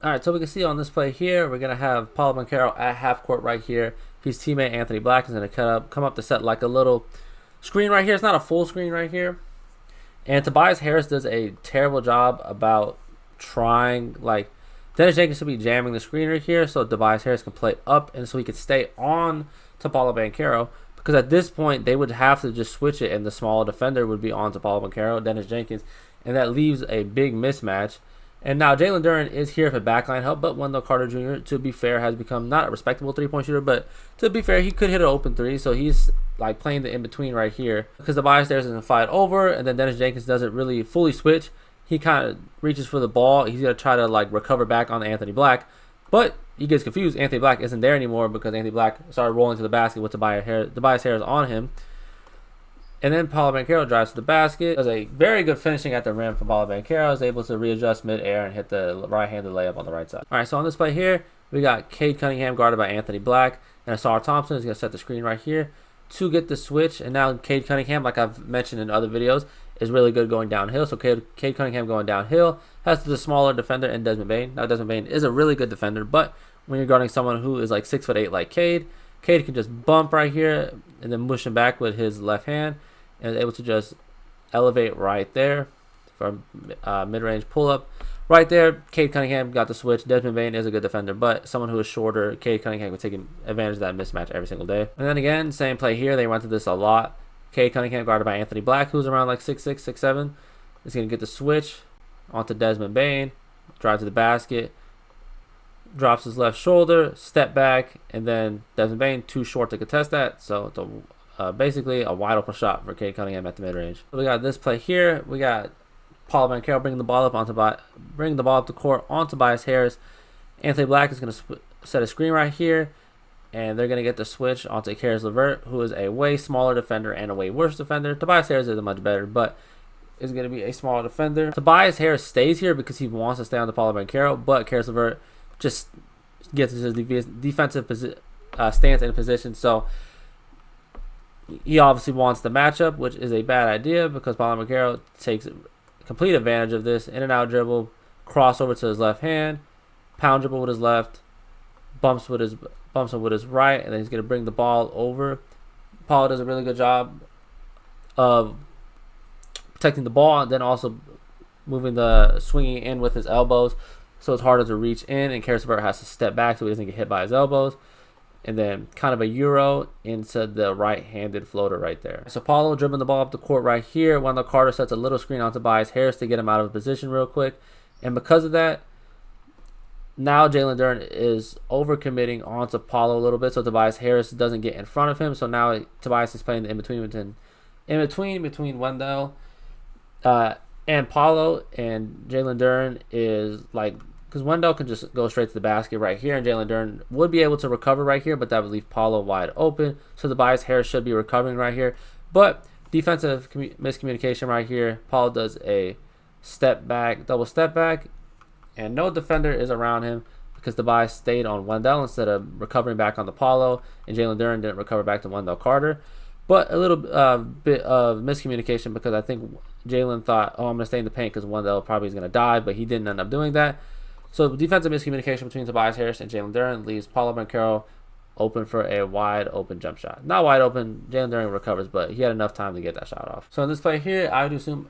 All right, so we can see on this play here, we're going to have Paolo Banchero at half court right here. His teammate Anthony Black is going to come up to set like a little screen right here. It's not a full screen right here. And Tobias Harris does a terrible job about trying, like, Dennis Jenkins should be jamming the screen right here so Tobias Harris can play up and so he could stay on to Paolo Banchero. Because at this point, they would have to just switch it and the smaller defender would be on to Paolo Banchero, Dennis Jenkins. And that leaves a big mismatch. And now Jalen Duren is here for backline help, but Wendell Carter Jr., to be fair, has become not a respectable three-point shooter, but to be fair, he could hit an open three, so he's like playing the in-between right here. Because the bias there is going to fight over, and then Dennis Jenkins doesn't really fully switch. He kind of reaches for the ball. He's going to try to like recover back on Anthony Black, but he gets confused. Anthony Black isn't there anymore because Anthony Black started rolling to the basket with Tobias Harris on him. And then Paolo Banchero drives to the basket. Does a very good finishing at the rim from Paolo Banchero. Is able to readjust mid-air and hit the right-handed layup on the right side. All right, so on this play here, we got Cade Cunningham guarded by Anthony Black. And Asar Thompson is going to set the screen right here to get the switch. And now Cade Cunningham, like I've mentioned in other videos, is really good going downhill. So Cade Cunningham going downhill has the smaller defender in Desmond Bane. Now Desmond Bane is a really good defender, but when you're guarding someone who is like 6'8" like Cade can just bump right here and then mush him back with his left hand. And is able to just elevate right there for mid-range pull-up. Right there, Cade Cunningham got the switch. Desmond Bane is a good defender, but someone who is shorter, Cade Cunningham, would take advantage of that mismatch every single day. And then again, same play here. They run through this a lot. Cade Cunningham guarded by Anthony Black, who's around like 6'6", 6'7", is going to get the switch onto Desmond Bane, drive to the basket, drops his left shoulder, step back, and then Desmond Bane too short to contest that, so it's basically a wide open shot for Cade Cunningham at the mid range. So we got this play here. We got Paolo Banchero bringing the ball up the court onto Tobias Harris. Anthony Black is going to set a screen right here, and they're going to get the switch onto Caris LeVert, who is a way smaller defender and a way worse defender. Tobias Harris is much better, but is going to be a smaller defender. Tobias Harris stays here because he wants to stay on the Paolo Banchero, but Caris LeVert just gets his defensive stance in position. So he obviously wants the matchup, which is a bad idea because Paolo Banchero takes complete advantage of this. In and out dribble, crossover to his left hand, pound dribble with his left, bumps him with his right, and then he's going to bring the ball over. Paolo does a really good job of protecting the ball and then also swinging in with his elbows, so it's harder to reach in, and Caris LeVert has to step back so he doesn't get hit by his elbows. And then kind of a euro into the right-handed floater right there. So Paolo dribbling the ball up the court right here. Wendell Carter sets a little screen on Tobias Harris to get him out of position real quick. And because of that, now Jalen Duren is overcommitting onto Paolo a little bit, so Tobias Harris doesn't get in front of him. So now Tobias is playing the in-between between Wendell and Paolo, and Jalen Duren is like, because Wendell can just go straight to the basket right here, and Jalen Duren would be able to recover right here, but that would leave Paolo wide open. So Tobias Harris should be recovering right here. But defensive miscommunication right here. Paolo does a double step back, and no defender is around him because Tobias stayed on Wendell instead of recovering back on the Paolo, and Jalen Duren didn't recover back to Wendell Carter. But a little bit of miscommunication because I think Jalen thought, I'm going to stay in the paint because Wendell probably is going to dive, but he didn't end up doing that. So defensive miscommunication between Tobias Harris and Jalen Duren leaves Paolo Banchero open for a wide open jump shot. Not wide open, Jalen Duren recovers, but he had enough time to get that shot off. So in this play here, I would assume